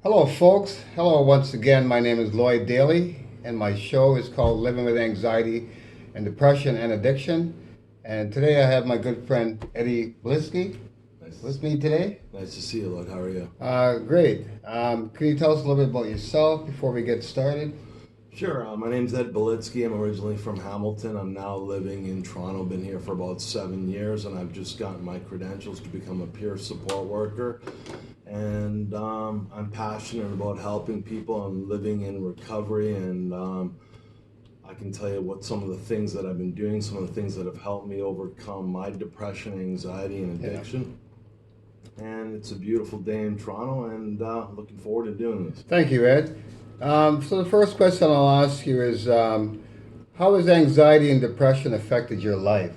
Hello, folks. Hello, once again. My name is Lloyd Daly, and my show is called Living with Anxiety and Depression and Addiction. And today I have my good friend Eddie Blisky Nice, with me today. nice to see you, Lord. How are you? Great. Can you tell us a little bit about yourself before we get started? Sure. My name's Ed Belitsky. I'm originally from Hamilton. I'm now living in Toronto. Been here for about 7 years, and I've just gotten my credentials to become a peer support worker. And I'm passionate about helping people and living in recovery. And I can tell you what some of the things that I've been doing, some of the things that have helped me overcome my depression, anxiety, and Yeah. addiction. And it's a beautiful day in Toronto, and looking forward to doing this. Thank you, Ed. So the first question I'll ask you is, how has anxiety and depression affected your life?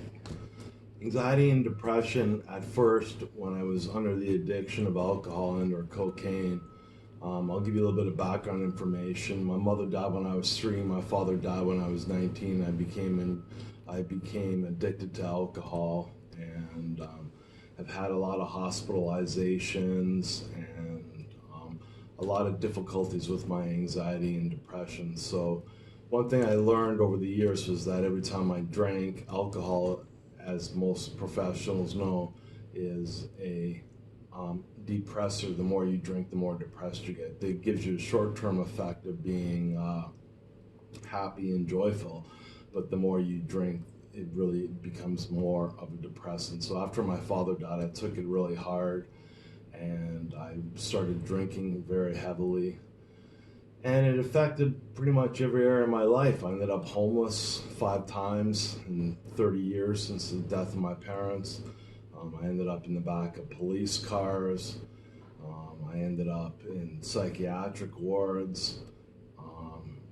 Anxiety and depression at first, when I was under the addiction of alcohol and or cocaine. I'll give you a little bit of background information. My mother died when I was 3. My father died when I was 19. I became addicted to alcohol and have had a lot of hospitalizations and a lot of difficulties with my anxiety and depression. So one thing I learned over the years was that every time I drank alcohol, as most professionals know, is a depressor. The more you drink, the more depressed you get. It gives you a short-term effect of being happy and joyful, but the more you drink, it really becomes more of a depressant. So after my father died, I took it really hard, and I started drinking very heavily, and it affected pretty much every area of my life. I ended up homeless 5 times in 30 years since the death of my parents. I ended up in the back of police cars. I ended up in psychiatric wards.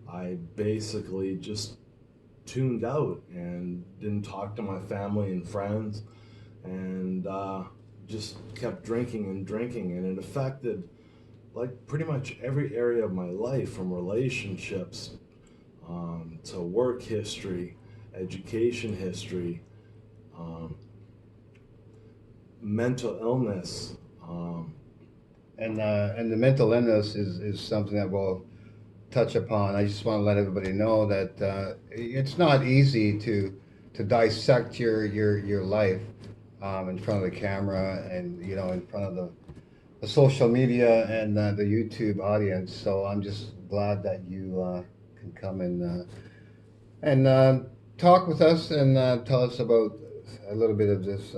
I basically just tuned out and didn't talk to my family and friends, and just kept drinking and drinking, and it affected like pretty much every area of my life, from relationships to work history, education history, um, mental illness. And the mental illness is something that we'll touch upon. I just want to let everybody know that it's not easy to dissect your life in front of the camera and in front of the social media and the YouTube audience. So I'm just glad that you can come and talk with us and tell us about a little bit of this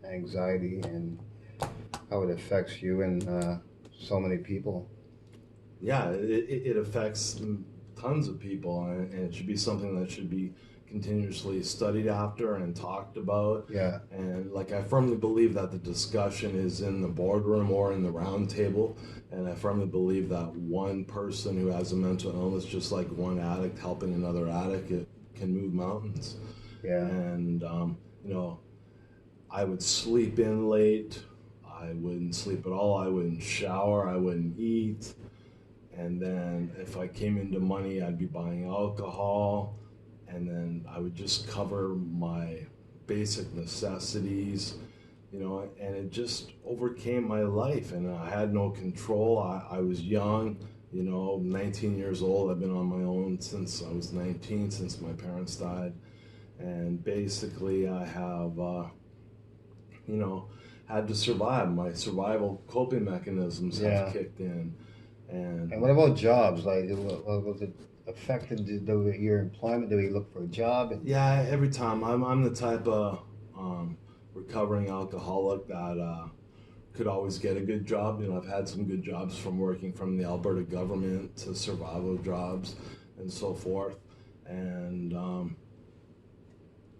anxiety and how it affects you and so many people. Yeah, it affects tons of people, and it should be something that should be continuously studied after and talked about. Yeah. And like, I firmly believe that the discussion is in the boardroom or in the round table. And I firmly believe that one person who has a mental illness, just like one addict helping another addict, it can move mountains. Yeah. And you know, I would sleep in late. I wouldn't sleep at all. I wouldn't shower. I wouldn't eat. And then if I came into money, I'd be buying alcohol, and then I would just cover my basic necessities, and it just overcame my life, and I had no control. I was young, 19 years old. I've been on my own since I was 19, since my parents died. And basically, I have, you know, had to survive. My survival coping mechanisms have Yeah. kicked in. And And what about jobs? Like, was it affected your employment? Do you look for a job? And yeah, every time I'm the type of recovering alcoholic that could always get a good job. I've had some good jobs, from working from the Alberta government to survival jobs and so forth. And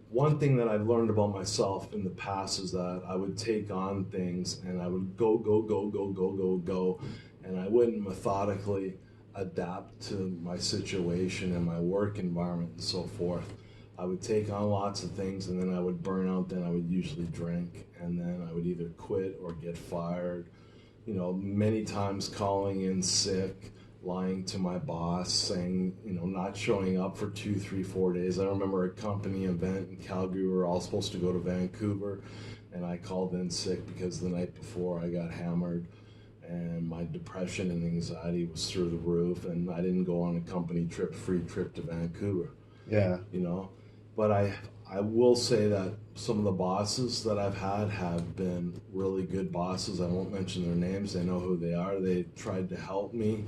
one thing that I've learned about myself in the past is that I would take on things, and I would go, go, go, go, go, go, go, and I wouldn't methodically adapt to my situation and my work environment and so forth. I would take on lots of things, and then I would burn out. Then I would usually drink, and then I would either quit or get fired. Many times calling in sick, lying to my boss, saying, not showing up for 2, 3, 4 days. I remember a company event in Calgary. We were all supposed to go to Vancouver, and I called in sick because the night before I got hammered, and my my depression and anxiety was through the roof, and I didn't go on a company trip, free trip to Vancouver, Yeah. you know. But I will say that some of the bosses that I've had have been really good bosses. I won't mention their names. They know who they are. They tried to help me,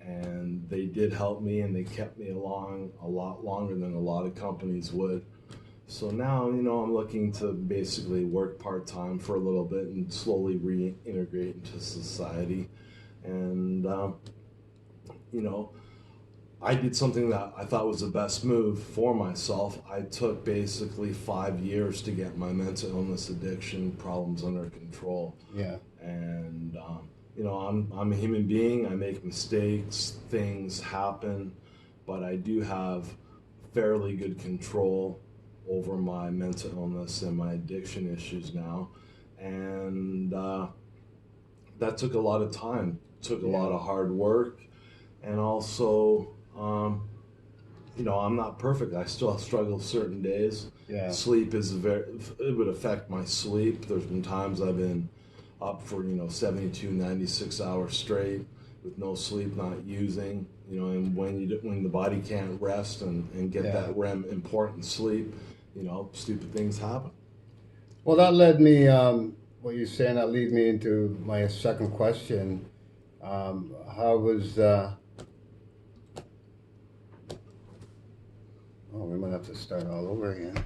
and they did help me, and they kept me along a lot longer than a lot of companies would. So now, I'm looking to basically work part-time for a little bit and slowly reintegrate into society. And, you know, I did something that I thought was the best move for myself. I took basically 5 years to get my mental illness addiction problems under control. Yeah. And, I'm a human being. I make mistakes, things happen, but I do have fairly good control over my mental illness and my addiction issues now. And that took a lot of time, took a lot of hard work, and also, I'm not perfect. I still struggle certain days. Yeah. Sleep it would affect my sleep. There's been times I've been up for, 72, 96 hours straight with no sleep, not using, and when the body can't rest and get that REM important sleep, stupid things happen. Well, that led me, what you're saying, that leads me into my second question. How was, we might have to start all over again.